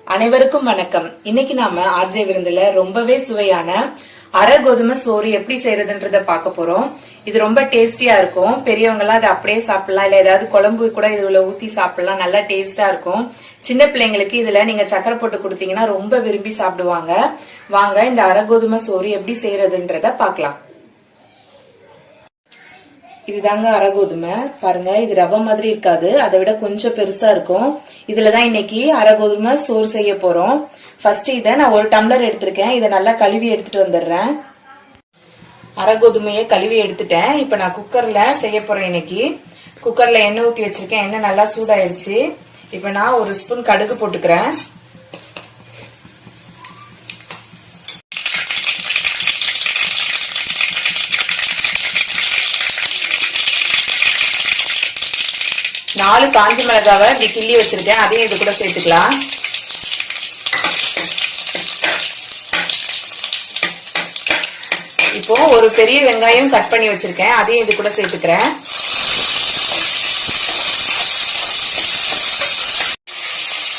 அனைவருக்கும் வணக்கம். இன்னைக்கு நாம ஆர்ஜே விருந்துல ரொம்பவே சுவையான அரை கோதுமை சோறு எப்படி செய்யறதுன்றத பார்க்க போறோம். இது ரொம்ப டேஸ்டியா இருக்கும். பெரியவங்க எல்லாம் அதை அப்படியே சாப்பிடலாம், இல்ல ஏதாவது குழம்பு கூட இதுல ஊத்தி சாப்பிடலாம். நல்லா டேஸ்டா இருக்கும். சின்ன பிள்ளைங்களுக்கு இதுல நீங்க சக்கரை போட்டு கொடுத்தீங்கன்னா ரொம்ப விரும்பி சாப்பிடுவாங்க. வாங்க இந்த அரை கோதுமை சோறு எப்படி செய்யறதுன்றத பார்க்கலாம். இதுதாங்க அரை கோதுமை. பாருங்க, இது ரவை மாதிரி இருக்காது, அதை விட கொஞ்சம் பெருசா இருக்கும். இதுலதான் இன்னைக்கு அரை கோதுமை சோறு செய்ய போறோம். ஃபர்ஸ்ட் இதை நான் ஒரு டம்ளர் எடுத்திருக்கேன். இதை நல்லா கழுவி எடுத்துட்டு வந்துடுறேன். அரை கோதுமையை கழுவி எடுத்துட்டேன். இப்ப நான் குக்கர்ல செய்ய போறேன். இன்னைக்கு குக்கர்ல எண்ணெய் ஊத்தி வச்சிருக்கேன். எண்ணெய் நல்லா சூடாயிருச்சு. இப்ப நான் ஒரு ஸ்பூன் கடுகு போட்டுக்கிறேன். நாலு காஞ்ச மிளகாவை இப்படி கிள்ளி வச்சிருக்கேன், அதையும் இது கூட சேர்த்துக்கலாம். இப்போ ஒரு பெரிய வெங்காயம் கட் பண்ணி வச்சிருக்கேன், அதையும் இது கூட சேர்த்துக்கிறேன்.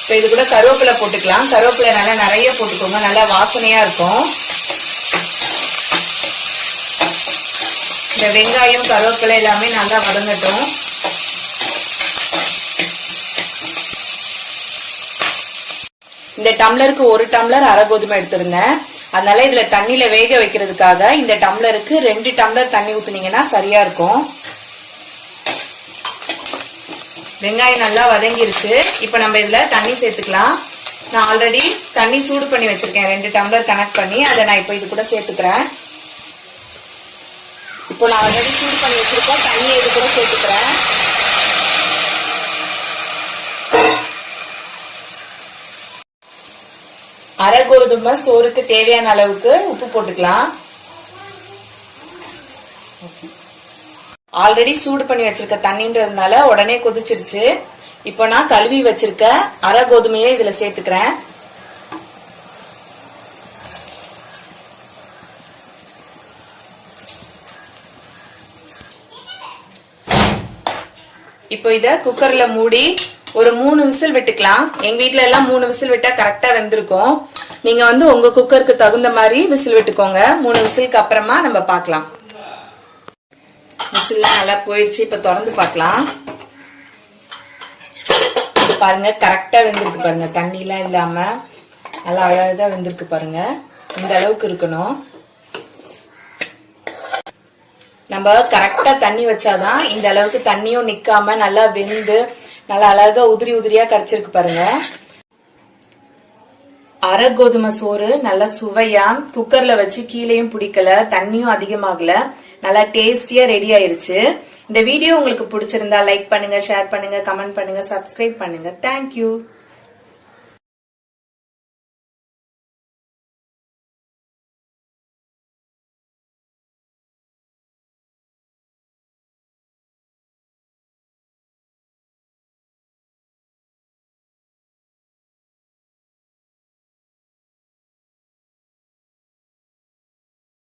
இப்போ இது கூட கருவேப்பிலை போட்டுக்கலாம். கருவேப்பிலை நல்லா நிறைய போட்டுக்கோங்க, நல்லா வாசனையா இருக்கும். இந்த வெங்காயம் கருவேப்பிலை எல்லாமே நல்லா வதங்கட்டும். இந்த டம்ளருக்கு ஒரு டம்ளர் அரை கோதுமை எடுத்திருந்தேன். அதனால இதுல தண்ணியில வேக வைக்கிறதுக்காக இந்த டம்ளருக்கு 2 டம்ளர் தண்ணி ஊத்துனீங்கன்னா சரியா இருக்கும். வெங்காயம் நல்லா வதங்கிருச்சு. இப்ப நம்ம இதுல தண்ணி சேர்த்துக்கலாம். நான் ஆல்ரெடி தண்ணி சூடு பண்ணி வச்சிருக்கேன், 2 டம்ளர் கனெக்ட் பண்ணி. அதை நான் இப்ப இது கூட சேர்த்துக்கிறேன். இப்போ நான் ஆல்ரெடி சூடு பண்ணி வச்சிருக்கேன், தண்ணியை இது கூட சேர்த்துக்கிறேன். அரை கோதுமை சோறுக்கு தேவையான அளவுக்கு உப்பு போட்டுக்கலாம். ஆல்ரெடி சூடு பண்ணி வச்சிருக்க தண்ணின்றதுனால உடனே கொதிச்சிருச்சு. இப்போ நான் கழுவி வச்சிருக்க அரை கோதுமையை இதுல சேர்த்துக்கிறேன். இப்போ இத குக்கர்ல மூடி ஒரு 3 விசில் விட்டுக்கலாம். எங்க வீட்ல எல்லாம் 3 விசில் விட்டா கரெக்டா வெந்திருக்கும். நீங்க உங்க குக்கருக்கு தகுந்த மாதிரி விசில் விட்டுக்கோங்க. 3 விசிலுக்கு அப்புறமா நம்ம பார்க்கலாம். விசில்லாம் நல்லா போயிடுச்சு. இப்ப திறந்து பார்க்கலாம். பாருங்க, கரெக்டா வெந்திருக்கு பாருங்க. தண்ணி எல்லாம் இல்லாம நல்லா அழகா வெந்திருக்கு பாருங்க. இந்த அளவுக்கு இருக்கணும். நம்ம கரெக்டா தண்ணி வச்சாதான் இந்த அளவுக்கு தண்ணியும் நிக்காம நல்லா வெந்து நல்லா அழகா உதிரி உதிரியா கிடைச்சிருக்கு பாருங்க. அரை கோதுமை சோறு நல்லா சுவையா குக்கர்ல வச்சு கீழேயும் பிடிக்கல, தண்ணியும் அதிகமாகல, நல்லா டேஸ்டியா ரெடி ஆயிருச்சு. இந்த வீடியோ உங்களுக்கு பிடிச்சிருந்தா லைக் பண்ணுங்க, ஷேர் பண்ணுங்க, கமெண்ட் பண்ணுங்க, சப்ஸ்கிரைப் பண்ணுங்க. தேங்க்யூ.